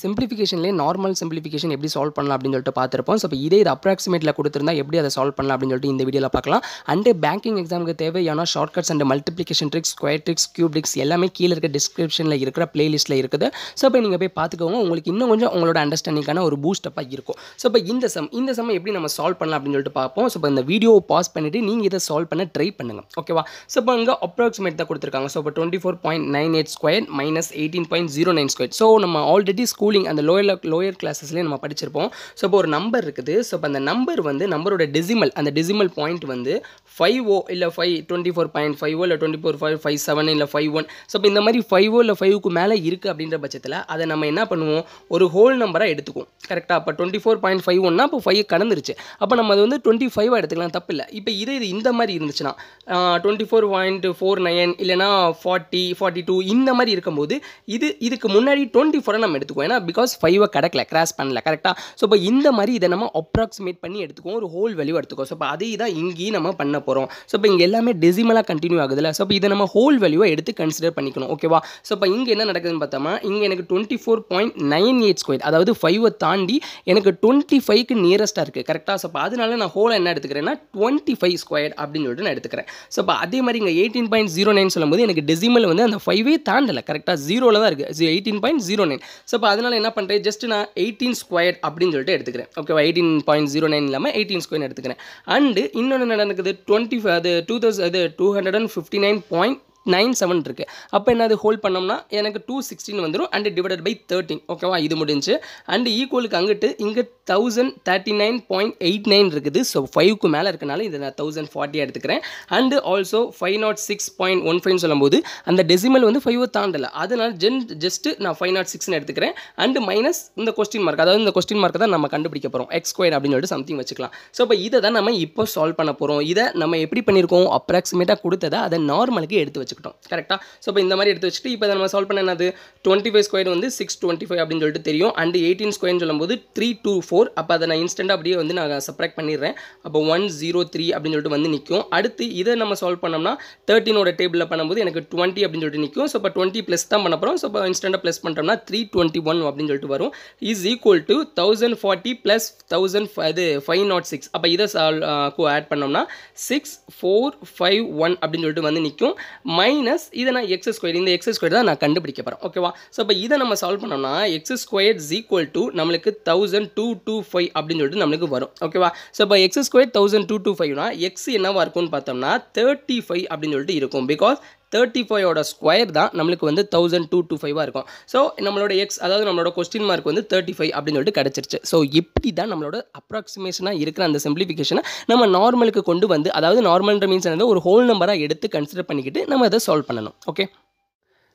சிம்பிளிஃபிகேஷன்லேயே normal simplification எப்படி solve பண்ணலாம் அப்படின்னு சொல்லிட்டு பார்த்துருப்போம். ஸோ இதே இது அப்ராக்சிமேட்டில் கொடுத்துருந்தா எப்படி அதை சால்வ் பண்ணலாம் அப்படின்னு சொல்லிட்டு இந்த வீடியோவில் பார்க்கலாம். அண்டு பேங்கிங் எக்ஸாமுக்கு தேவையான shortcuts and multiplication tricks, square tricks, cube tricks எல்லாமே கீழே இருக்க டிஸ்கிரிப்ஷனில் இருக்கிற பிளேலிஸ்ட்டில் இருக்குது. ஸோ இப்போ நீங்கள் போய் பார்த்துக்கோங்க. உங்களுக்கு இன்னும் கொஞ்சம் உங்களோட அண்டர்ஸ்டாண்டிங்கான ஒரு பூஸ்டப்பாக இருக்கும். ஸோ இப்போ இந்த சம் எப்படி நம்ம சால்வ் பண்ணலாம் அப்படின்னு சொல்லிட்டு பார்ப்போம். ஸோ இப்போ இந்த வீடியோவை பாஸ் பண்ணிவிட்டு நீங்கள் இதை சால்வ் பண்ண ட்ரை பண்ணுங்கள். ஓகேவா? ஸோ இப்போ இங்கே அப்ராக்சிமேட் தான் கொடுத்துருக்காங்க. ஸோ இப்போ 24.98 ஸ்கொயர் மைனஸ் 18.09 ஸ்கொயர். ஸோ நம்ம ஆல்ரெடி ஸ்கூலிங் அந்த லோயர் கிளாஸஸ்லேயே நம்ம படிச்சிருப்போம். ஸோ இப்போ ஒரு நம்பர் இருக்குது. ஸோ இப்போ அந்த நம்பர் வந்து நம்பரோட டெசிமல், அந்த டெசிமல் பாயிண்ட் வந்து 5 இல்லை 24.5 இல்லை 24.57 இல்லை 51. ஸோ இப்போ இந்த மாதிரி 5 இல்லை 5க்கு மேலே இருக்குது அப்படின்ற பட்சத்தில் அதை நம்ம என்ன பண்ணுவோம், ஒரு ஹோல் நம்பராக எடுத்துக்குவோம். கரெக்டாக? அப்போ 24.51னா இப்போ 5 கடந்துருச்சு. அப்போ நம்ம அது வந்து 25 எடுத்துக்கலாம், தப்பு இல்லை. இப்போ இது இந்த மாதிரி இருந்துச்சுன்னா 24.49 இல்லைனா 40, 42 இந்த மாதிரி இருக்கும்போது இதுக்கு முன்னாடி 24 நம்ம எடுத்துக்குவோம். ஏன்னா பிகாஸ் 5 கடக்கல, கிராஸ் பண்ணல. கரெக்டாக? ஸோ இப்போ இந்த மாதிரி இதை நம்ம அப்ராக்சிமேட் பண்ணி எடுத்துக்குவோம், ஒரு ஹோல் வேல்யூ எடுத்துக்கோம். ஸோ இப்போ அதே தான் இங்கேயும் நம்ம பண்ண போகிறோம். ஸோ இப்போ இங்கே எல்லாமே டெசிமலாக கண்டினியூ ஆகுதுல்ல. ஸோ இப்போ இதை நம்ம ஹோல் வேல்யூவை எடுத்து கன்சிடர் பண்ணிக்கணும். ஓகேவா? ஸோ இப்போ இங்கே என்ன நடக்குதுன்னு பார்த்தோம்னா, இங்கே எனக்கு 24.98 ஸ்கொயர், அதாவது 5 தாண்டி எனக்கு 25க்கு நியரஸ்ட்டாக இருக்குது. கரெக்டாக? ஸோ இப்போ அதனால நான் ஹோலை என்ன எடுத்துக்கிறேன்னா 25 ஸ்கொயர் அப்படின்னு சொல்லிட்டு நான் எடுத்துக்கிறேன். ஸோ இப்போ அதே மாதிரி இங்கே 18.09 சொல்லும்போது எனக்கு டெசிமல் வந்து அந்த 5 தாண்டலை. கரெக்டாக? 0ல தான் இருக்குது, 18.09. ஸோ இப்போ அதனால் என்ன பண்ணுறேன், ஜஸ்ட் நான் 18 ஸ்கொயர் அப்படின்னு சொல்லிட்டு எடுத்துக்கிறேன். ஓகேவா? 18.09 இல்லாமல் 18 ஸ்கொயர் எடுத்துக்கிறேன். அண்டு இன்னொன்று நடக்குது 259.97 இருக்குது. அப்போ என்ன, அது ஹோல்ட் பண்ணோம்னா எனக்கு 216 வந்துடும் அண்ட் டிவைடட் பை 13. ஓகேவா? இது முடிஞ்சு. அண்ட் ஈக்குவலுக்கு அங்கிட்டு இங்கே 1039.89 இருக்குது. ஸோ 5க்கு மேலே இருக்கனால இதை நான் 1040 எடுத்துக்கிறேன். அண்டு ஆல்சோ 506.15 சொல்லும்போது அந்த டெசிமல் வந்து 5 தாண்டலை, அதனால் ஜஸ்ட்டு நான் 506 எடுத்துக்கிறேன். அண்டு மைனஸ் இந்த கொஸ்டின் மார்க், அதாவது இந்த கொஸ்டின் மார்க்கை தான் நம்ம கண்டுபிடிக்க போகிறோம், எக்ஸ் ஸ்கொயர் அப்படின்னு சொல்லிட்டு சம்திங் வச்சுக்கலாம். ஸோ இப்போ இதை தான் நம்ம இப்போ சால்வ் பண்ண போகிறோம். இதை நம்ம எப்படி பண்ணியிருக்கோம், அப்ராக்சிமேட்டாக கொடுத்ததை அதை நார்மலுக்கு எடுத்து வச்சுக்கிட்டோம். கரெக்டாக? ஸோ இப்போ இந்த மாதிரி எடுத்து வச்சுட்டு இப்போ நம்ம சால்வ் பண்ண என்னது, 25 ஸ்கொயர் வந்து 625 அப்படின்னு சொல்லிட்டு தெரியும். அண்ட் 18 ஸ்கொயர்னு சொல்லும்போது 324. அப்போ அதை நான் இன்ஸ்டன்ட்டாக அப்படியே வந்து நான் சப்ராக்ட் பண்ணிடுறேன். அப்போ 103 அப்படின்னு சொல்லிட்டு வந்து நிற்கும். அடுத்து இதை நம்ம சால்வ் பண்ணோம்னா 13ஓட டேபிளில் பண்ணும்போது எனக்கு 20 அப்படின்னு சொல்லிட்டு நிற்கும். ஸோ இப்போ 20 ப்ளஸ் தான் பண்ண போகிறோம். ஸோ இப்போ இன்ஸ்டன்ட்டாக ப்ளஸ் பண்ணுறோம்னா 321 அப்படின்னு சொல்லிட்டு வரும். Is equal to 1040 plus 506. அப்போ இதை ஆட் பண்ணோம்னா 6451 அப்படின்னு சொல்லிட்டு வந்து நிற்கும். மைனஸ் இதை நான் எக்ஸ் ஸ்கொயர், இந்த எக்ஸ் ஸ்கொயர் தான் நான் கண்டுபிடிக்க போகிறேன். ஓகேவா? ஸோ இப்போ இதை நம்ம சால்வ் பண்ணோம்னா X square is equal to நம்மளுக்கு 1225 அப்படின்னு சொல்லிட்டு நம்மளுக்கு வரும். ஓகேவா? ஸோ இப்போ எக்ஸ் ஸ்கொயர் 1225னா எக்ஸ் என்னவா இருக்கும்னு பார்த்தோம்னா 35 அப்படின்னு சொல்லிட்டு இருக்கும். பிகாஸ் 35ஓட ஸ்கொயர் தான் நம்மளுக்கு வந்து 1225 இருக்கும். ஸோ நம்மளோட எக்ஸ், அதாவது நம்மளோட கொஸ்டின் மார்க் வந்து 35 அப்படின்னு சொல்லிட்டு கிடச்சிருச்சு. ஸோ இப்படி தான் நம்மளோட அப்ராக்சிமேஷனாக இருக்கிற அந்த சிம்பிளிஃபிகேஷனை நம்ம நார்மலுக்கு கொண்டு வந்து, அதாவது நார்மல்ன்ற மீன்ஸ் என்னது, ஒரு ஹோல் நம்பராக எடுத்து கன்சிடர் பண்ணிக்கிட்டு நம்ம அதை சால்வ் பண்ணணும். ஓகே?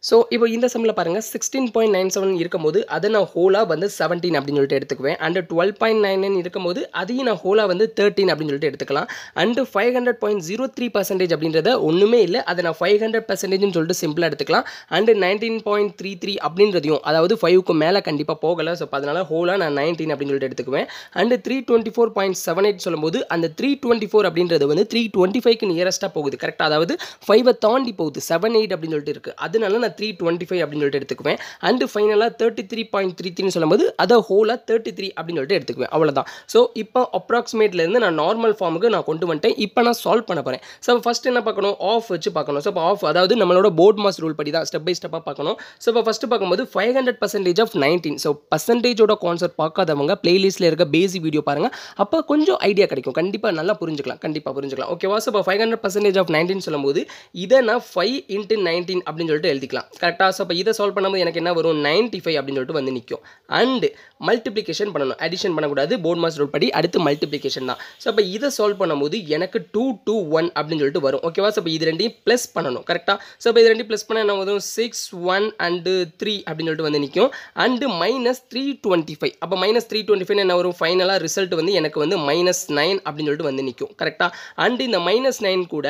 ஸோ இப்போ இந்த சம்மில் பாருங்கள், 16.97 இருக்கும்போது அதை நான் ஹோலாக வந்து 17 அப்படின்னு சொல்லிட்டு எடுத்துக்குவேன். அண்டு 12.99 இருக்கும்போது அதையும் நான் ஹோலாக வந்து 13 அப்படின்னு சொல்லிட்டு எடுத்துக்கலாம். அண்டு 500.03% அப்படின்றத ஒன்றுமே இல்லை, அதை நான் 500%ன்னு சொல்லிட்டு சிம்பிளாக எடுத்துக்கலாம். அண்டு 19.33 அப்படின்றதையும், அதாவது 5க்கு மேலே கண்டிப்பாக போகலை. ஸோ அதனால் ஹோலாக நான் 19 அப்படின்னு சொல்லிட்டு எடுத்துக்குவேன். அண்டு 324.78 சொல்லும்போது அந்த 324 அப்படின்றது வந்து 325க்கு நியரஸ்ட்டாக போகுது. கரெக்டாக? அதாவது 5 தாண்டி போகுது, 78 அப்படின்னு சொல்லிட்டு இருக்குது. அதனால நான் 325 அப்படின்னு சொல்லிட்டு எடுத்துக்குவேன். அண்டு ஃபைனலாக 33.33 சொல்லும்போது அதை ஹோலாக 33 அப்படின்னு சொல்லிட்டு எடுத்துக்குவேன். அவ்வளோதான். ஸோ இப்போ அப்ராக்சிமேட்லேருந்து நான் நார்மல் ஃபார்முக்கு நான் கொண்டு வந்துட்டேன். இப்போ நான் சால்வ் பண்ண போகிறேன். ஸோ ஃபஸ்ட் என்ன பார்க்கணும், ஆஃப் வச்சு பார்க்கணும். ஸோ இப்போ ஆஃப், அதாவது நம்மளோட போர்ட் மாஸ் ரூல் படி தான் ஸ்டெப் பை ஸ்டெப்பாக பார்க்கணும். ஸோ இப்போ ஃபஸ்ட்டு பார்க்கும்போது 500% ஆஃப் 19. ஸோ பர்சன்டேஜோட கான்செப்ட் பார்க்காதவங்க பிளேலிஸ்ட்டில் இருக்க பேசிக் வீடியோ பாருங்கள். அப்போ கொஞ்சம் ஐடியா கிடைக்கும், கண்டிப்பாக நல்லா புரிஞ்சுக்கலாம், கண்டிப்பாக புரிஞ்சுக்கலாம். ஓகேவா? ஸோ இப்போ 500% ஆஃப் 19 சொல்லும்போது இதை நான் 5 × 19 அப்படின்னு சொல்லிட்டு எழுதிக்கலாம். கரெக்டாக? ஸோ இப்போ இதை சால்வ் பண்ணும்போது எனக்கு என்ன வரும், 95 அப்படின்னு சொல்லிட்டு வந்து நிற்கும். அண்டு மல்டிப்ளிகேஷன் பண்ணணும், அடிஷன் பண்ணக்கூடாது, போர்ட் மாஸ் ரூல் படி. அடுத்து மல்டிப்ளிகேஷன் தான். ஸோ இப்போ இதை சால்வ் பண்ணும்போது எனக்கு 221 அப்படின்னு சொல்லிட்டு வரும். ஓகேவா? ஸோ இப்போ இது ரெண்டையும் ப்ளஸ் பண்ணணும். கரெக்டாக? ஸோ இப்போ இது ரெண்டையும் ப்ளஸ் பண்ண என்ன வரும், 6, 1 அண்டு 3 அப்படின்னு சொல்லிட்டு வந்து நிற்கும். And minus 325. அப்போ மைனஸ் 325 என்ன வரும், ஃபைனலாக ரிசல்ட் வந்து எனக்கு வந்து -9 அப்படின்னு சொல்லிட்டு வந்து நிற்கும். கரெக்டாக? அண்டு இந்த -9 கூட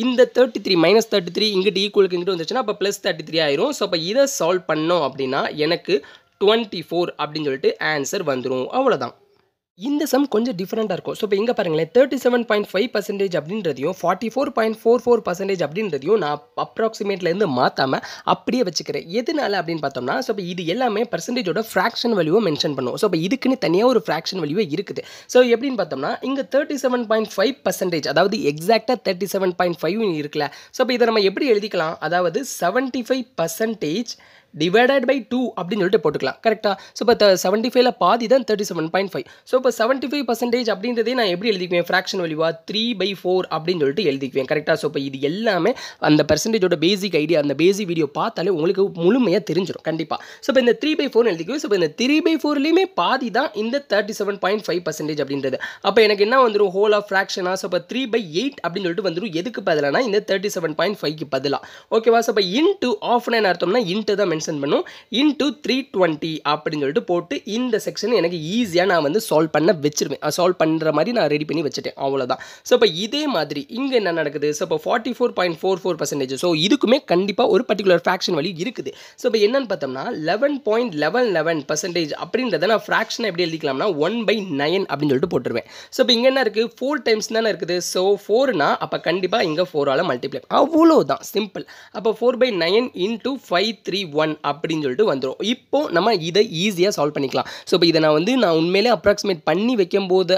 இந்த 33 -33 இங்கிட்டு ஈக்குவலுக்கு இங்கிட்டு வந்துச்சுன்னா அப்போ +33 ஆயிரும். ஸோ அப்போ இதை சால்வ் பண்ணோம் அப்படின்னா எனக்கு 24 அப்படின்னு சொல்லிட்டு ஆன்சர் வந்துடும். அவ்வளோதான். இந்த சம் கொஞ்சம் டிஃப்ரெண்ட்டாக இருக்கும். ஸோ இப்போ இங்கே பாருங்களேன் 37.5% அப்படின்றதையும் 44.44% அப்படின்றதையும் நான் அப்ராக்சிமேட்லேருந்து மாற்றாமல் அப்படியே வச்சுக்கிறேன். எதனால அப்படின்னு பார்த்தோம்னா, ஸோ இப்போ இது எல்லாமே பர்சன்டேஜோட ஃப்ராக்ஷன் வேல்யூவை மென்ஷன் பண்ணுவோம். ஸோ இப்போ இதுக்குன்னு தனியாக ஒரு ஃப்ராக்ஷன் வேல்யூவே இருக்குது. ஸோ எப்படின்னு பார்த்தோம்னா, இங்கே 37.5% அதாவது எக்ஸாக்டாக 37.5 இருக்குல்ல. ஸோ இப்போ இதை நம்ம எப்படி எழுதிக்கலாம், அதாவது 75% divided by 2 அப்படின்னு சொல்லிட்டு போட்டுக்கலாம். கரெக்டாக? ஸோ இப்போ 75ல பாதி தான் 37.5. ஸோ இப்போ 75% அப்படின்றதே நான் எப்படி எழுதிக்குவேன், ஃப்ராக்ஷன் வேல்யூவா 3/4 அப்படின்னு சொல்லிட்டு எழுதிக்குவேன். கரெக்டாக? ஸோ இப்போ இது எல்லாமே அந்த பர்சன்டேஜோட பேசிக் ஐடியா, அந்த பேசிக் வீடியோ பார்த்தாலே உங்களுக்கு முழுமையாக தெரிஞ்சிடும் கண்டிப்பாக. ஸோ இப்போ இந்த 3/4 எழுதிக்குவேன். ஸோ இப்போ இந்த 3/4லையுமே பாதி தான் இந்த 37.5% அப்படின்றது. அப்போ எனக்கு என்ன வந்துடும், ஹோல் ஆஃப் ஃப்ராக்ஷனாக. ஸோ இப்போ 3/8 அப்படின்னு சொல்லிட்டு வந்துடும். எதுக்கு பதிலானா இந்த 37.5க்கு பதிலாக. ஓகேவா? ஸோ இப்போ இன்ட்டு ஆஃப்னு என்ன அர்த்தம்னா, இன்ட்டு தான் மென்ஷன் பண்ணும். இன்ட்டு 320 அப்படின்னு சொல்லிட்டு போட்டு இந்த செக்ஷன் எனக்கு ஈஸியாக நான் வந்து சால்வ் பண்ண வச்சிருவேன். சால்வ் பண்ணுற மாதிரி நான் ரெடி பண்ணி வச்சுட்டேன். அவ்வளோதான். ஸோ இப்போ இதே மாதிரி இங்கே என்ன நடக்குது, ஸோ இப்போ 44.44%. ஸோ இதுக்குமே கண்டிப்பாக ஒரு பர்டிகுலர் ஃப்ராக்ஷன் வேல்யூ இருக்குது. ஸோ இப்போ என்னன்னு பார்த்தோம்னா 11.11% அப்படின்றத நான் ஃப்ராக்ஷனை எப்படி எழுதிக்கலாம்னா 1/9 அப்படின்னு சொல்லிட்டு போட்டுருவேன். ஸோ இப்போ இங்கே என்ன இருக்குது, 4 டைம்ஸ் தானே இருக்குது. ஸோ 4னா அப்போ கண்டிப்பாக இங்கே 4ஆல் மல்டிப்ளை, அவ்வளோதான், சிம்பிள். அப்போ 4/9 இன்ட்டு 531 அப்படின்னு சொல்லிட்டு வந்துடும். இப்போ நம்ம இதை ஈஸியாக சால்வ் பண்ணிக்கலாம். ஸோ இப்போ இதை நான் உண்மையிலே அப்ராக்சிமேட் பண்ணி வைக்கும்போது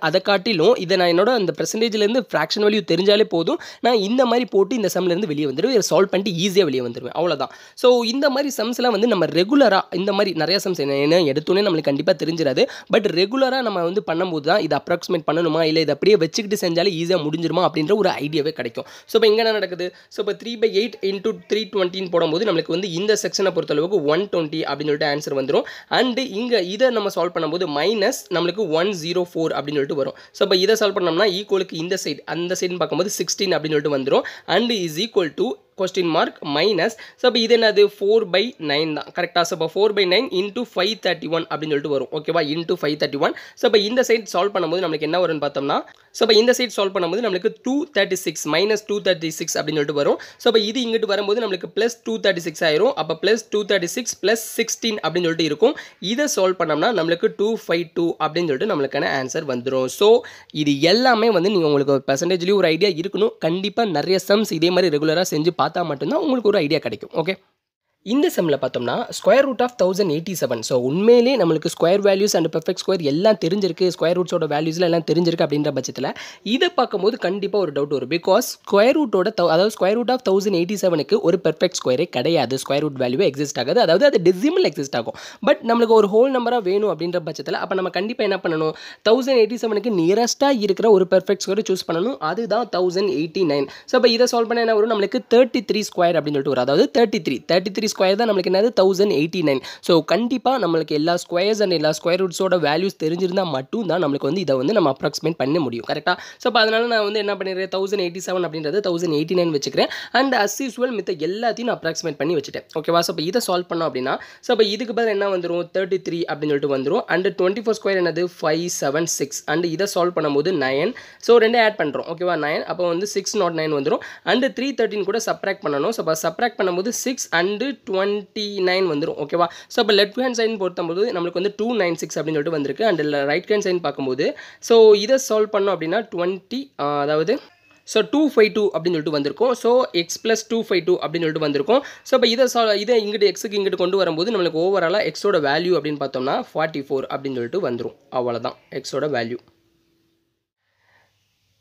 அதை காட்டிலும் இதை நான் என்னோட அந்த பெர்சன்டேஜ்லேருந்து ஃப்ராக்ஷன் வேல்யூ தெரிஞ்சாலே போதும், நான் இந்த மாதிரி போட்டு இந்த சம்லேருந்து வெளியே வந்துடுவேன். இதை சால்வ் பண்ணிட்டு ஈஸியாக வெளியே வந்துடுவேன். அவ்வளோதான். ஸோ இந்த மாதிரி சம்ஸ்லாம் வந்து நம்ம ரெகுலராக இந்த மாதிரி நிறைய சம்ஸ் என்ன எடுத்தோன்னே நம்மளுக்கு கண்டிப்பாக தெரிஞ்சிடாது. பட் ரெகுலராக நம்ம வந்து பண்ணும்போது தான் இதை அப்ராக்சிமேட் பண்ணணுமா இல்லை இதை அப்படியே வச்சுக்கிட்டு செஞ்சாலே ஈஸியாக முடிஞ்சிருமா அப்படின்ற ஒரு ஐடியாவே கிடைக்கும். ஸோ இப்போ இங்கே என்ன நடக்குது, ஸோ இப்போ 3/8 இன்ட்டு 320 போடும்போது நம்மளுக்கு வந்து இந்த செக்ஷனை பொறுத்தளவுக்கு 120 அப்படின்னு சொல்லிட்டு ஆன்சர் வந்துடும். அண்ட் இங்கே இதை நம்ம சால்வ் பண்ணும்போது மைனஸ் நம்மளுக்கு 104 அப்படின்னு சொல்லிட்டு வரும். ஸோ இப்போ இதை சால்வ் பண்ணோம்னா ஈக்குவலுக்கு இந்த சைடு அந்த சைடுன்னு பார்க்கும்போது 16 அப்படின்னு சொல்லிட்டு வந்துடும். And is equal to question mark minus. So இப்போ இது என்னது 4/9 தான். கரெக்டாக? ஸோ இப்போ 4/9 இன்ட்டு 531 அப்படின்னு சொல்லிட்டு வரும். ஓகேவா? இன்ட்டு 531. ஸோ இப்போ இந்த சைட் சால்வ் பண்ணும்போது நம்மளுக்கு என்ன வரும்னு பார்த்தோம்னா, ஸோ இப்போ இந்த சைட் சால்வ் பண்ணும்போது நம்மளுக்கு 236 -236 அப்படின்னு சொல்லிட்டு வரும். ஸோ இப்போ இது இங்கிட்டு வரும்போது நம்மளுக்கு ப்ளஸ் 236 ஆயிரும். அப்போ ப்ளஸ் 236 + 16 அப்படின்னு சொல்லிட்டு இருக்கும். இதை சால்வ் பண்ணோம்னா நம்மளுக்கு 252 அப்படின்னு சொல்லிட்டு நம்மளுக்கான ஆன்சர் வந்துடும். ஸோ இது எல்லாமே வந்து நீங்கள் உங்களுக்கு பெர்சன்டேஜ்லேயும் ஒரு ஐடியா இருக்கணும். கண்டிப்பாக நிறைய சம்ஸ் இதே மாதிரி ரெகுலராக செஞ்சு பார்த்தா மட்டும்தான் உங்களுக்கு ஒரு ஐடியா கிடைக்கும். ஓகே, இந்த சம்மில் பார்த்தோம்னா ஸ்கொயர் ரூட் ஆஃப் 1087. ஸோ உண்மையிலே நம்மளுக்கு square values and perfect square எல்லாம் தெரிஞ்சிருக்கு, ஸ்கொயர் ரூட்ஸோட வேல்யூஸ்லாம் எல்லாம் தெரிஞ்சிருக்கு அப்படின்ற பட்சத்தில் இதை பார்க்கும்போது கண்டிப்பாக ஒரு டவுட் வரும். பிகாஸ் ஸ்கொயர் ரூட்டோட அதாவது ஸ்கொயர் ரூட் ஆஃப் 1087க்கு ஒரு பெர்ஃபெக்ட் ஸ்கொயரே கிடையாது. ஸ்கொயர் ரூட் வேல்யூவே எக்ஸிஸ்ட் ஆகாது, அதாவது அது டெசிமல் எக்ஸிஸ்ட் ஆகும். பட் நம்மளுக்கு ஒரு ஹோல் நம்பராக வேணும் அப்படின்ற பட்சத்தில் அப்போ நம்ம கண்டிப்பாக என்ன பண்ணணும், 1087க்கு நியரஸ்ட்டாக இருக்கிற ஒரு பெர்ஃபெக்ட் ஸ்கொயர் சூஸ் பண்ணணும். அதுதான் 1089. ஸோ இப்போ இதை சால்வ் பண்ண என்ன வரும், நம்மளுக்கு 33 ஸ்கொயர் அப்படின்னு சொல்லிட்டு வரும். அதாவது 33 ஸ்கொயர் தான் நம்மளுக்கு என்னது 1089. ஸோ கண்டிப்பாக நம்மளுக்கு எல்லா ஸ்கொயர்ஸ் அண்ட் எல்லா ஸ்கொயர் ரூட்ஸோட வேல்யூஸ் தெரிஞ்சிருந்தால் மட்டும் தான் நம்மளுக்கு வந்து இதை வந்து நம்ம அப்ராக்சிமேட் பண்ண முடியும். கரெக்டாக? ஸோ இப்போ அதனால் நான் வந்து என்ன பண்ணிடுறேன், 1087 அப்படின்றது 1089 வச்சுக்கிறேன். அண்ட் அஸ் யூஸ்வல் மித்த எல்லாத்தையும் நான் அப்ராக்சிமேட் பண்ணி வச்சுட்டேன். ஓகேவா? ஸோ இப்போ இதை சால்வ் பண்ணோம் அப்படின்னா, ஸோ இப்போ இதுக்கு பதில் என்ன வந்துடும், 33 அப்படின்னு சொல்லிட்டு வந்துடும். அண்ட் 24 ஸ்கொயர் என்னது 576. அண்ட் இதை சால்வ் பண்ணும்போது 9. ஸோ ரெண்டே ஆட் பண்ணுறோம். ஓகேவா? 9 அப்போ வந்து 609 வந்துடும். அண்ட் 313 கூட சப்ராக்ட் பண்ணணும். ஸோ இப்போ சப்ராக்ட் பண்ணும்போது 6 அண்டு 29 வந்துடும். ஓகேவா? ஸோ இப்போ லெஃப்ட் ஹேண்ட் சைன் பொறுத்தம்போது நம்மளுக்கு வந்து 296 அப்படின்னு சொல்லிட்டு வந்திருக்கு. அண்ட் ரைட் ஹேண்ட் சைன் பார்க்கும்போது ஸோ இதை சால்வ் பண்ணோம் அப்படின்னா 20 அதாவது ஸோ 252 அப்படின்னு சொல்லிட்டு வந்திருக்கும். ஸோ எக்ஸ் + 252 அப்படின்னு சொல்லிட்டு வந்திருக்கும். ஸோ இப்போ இதை இங்கிட்டு எக்ஸுக்கு இங்கிட்டு கொண்டு வரும்போது நம்மளுக்கு ஓவராலாக எக்ஸோட வேல்யூ அப்படின்னு பார்த்தோம்னா 44 அப்படின்னு சொல்லிட்டு வந்துடும். அவ்வளோதான் எக்ஸோட வேல்யூ.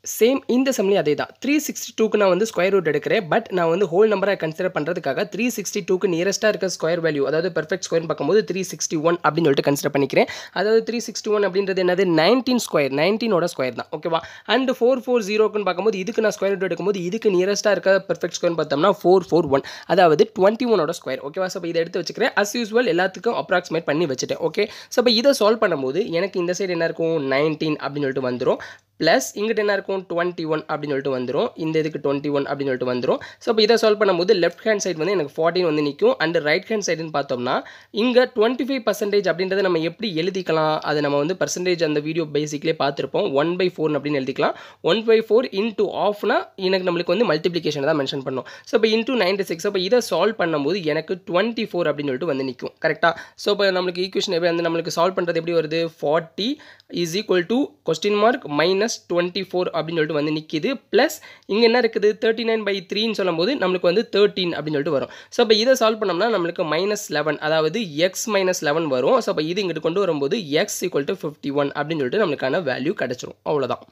சேம் இந்த சம்லேயும் அதே தான். 362க்கு நான் வந்து ஸ்கொயர் ரூட் எடுக்கிறேன். பட் நான் வந்து ஹோல் நம்பரை கன்சிடர் பண்ணுறதுக்காக 362க்கு நியரஸ்ட்டாக இருக்க ஸ்கொயர் வேல்யூ அதாவது பெர்ஃபெக்ட் ஸ்கொயர் பார்க்கும்போது 361 அப்படின்னு சொல்லிட்டு கன்சிடர் பண்ணிக்கிறேன். அதாவது 361 அப்படின்றது என்னது 19 ஸ்கொயர், 19ஓட ஸ்கொயர் தான். ஓகேவா? அண்ட் 440க்குன்னு பார்க்கும்போது இதுக்கு நான் ஸ்கொயர் ரூட் எடுக்கும்போது இதுக்கு நியரஸ்ட்டாக இருக்க பெர்ஃபெக்ட் ஸ்கொயர் பார்த்தோம்னா 441 அதாவது 21ஓட ஸ்கொயர். ஓகேவா? ஸோ இப்போ இதை எடுத்து வச்சுக்கிறேன். அஸ் யூஸ்வல் எல்லாத்துக்கும் அப்ராக்சிமேட் பண்ணி வச்சுட்டேன். ஓகே, ஸோ இப்போ இதை சால்வ் பண்ணும்போது எனக்கு இந்த சைடு என்ன இருக்கும் 19 அப்படின்னு சொல்லிட்டு வந்துடும். ப்ளஸ் இங்கிட்ட என்ன இருக்கும் 21 அப்படின்னு சொல்லிட்டு வந்துடும். இந்த இதுக்கு 21 அப்படின்னு சொல்லிட்டு வந்துடும். ஸோ இப்போ இதை சால்வ் பண்ணும்போது லெஃப்ட் ஹேண்ட் சைடு வந்து எனக்கு 14 வந்து நிற்கும். அண்ட் ரைட் ஹேண்ட் சைடுன்னு பார்த்தோம்னா இங்கே 25% அப்படின்றத நம்ம எப்படி எழுதிக்கலாம், அது நம்ம வந்து பர்சன்டேஜ் அந்த வீடியோ பேசிக்லேயே பார்த்துருப்போம். 1/4 அப்படின்னு எழுதிக்கலாம். 1/4 இன்ட்டு ஆஃப்னா எனக்கு நம்மளுக்கு வந்து மல்டிப்ளிகேஷன் தான் மென்ஷன் பண்ணணும். ஸோ இப்போ இன்ட்டு 96. அப்போ இதை சால்வ் பண்ணும்போது எனக்கு 24 அப்படின்னு சொல்லிட்டு வந்து நிற்கும். கரெக்டாக? ஸோ இப்போ நம்மளுக்கு ஈக்குவேஷன் எப்படி வந்து நம்மளுக்கு சால்வ் பண்ணுறது எப்படி வருது 40 is equal to question mark -24 அப்படின்னு சொல்லிட்டு வந்து நிற்கிது. ப்ளஸ் இங்கே என்ன இருக்குது 39/3ன்னு சொல்லும்போது நம்மளுக்கு வந்து 13 அப்படின்னு சொல்லிட்டு வரும். ஸோ அப்போ இதை சால்வ் பண்ணோம்னா நம்மளுக்கு -11 அதாவது எக்ஸ் -11 வரும். ஸோ அப்போ இது இங்கிட்டு கொண்டு வரும்போது எக்ஸ் ஈக்குவல் டு 51 அப்படின்னு சொல்லிட்டு நம்மளுக்கான வேல்யூ கிடச்சிரும். அவ்வளோதான்.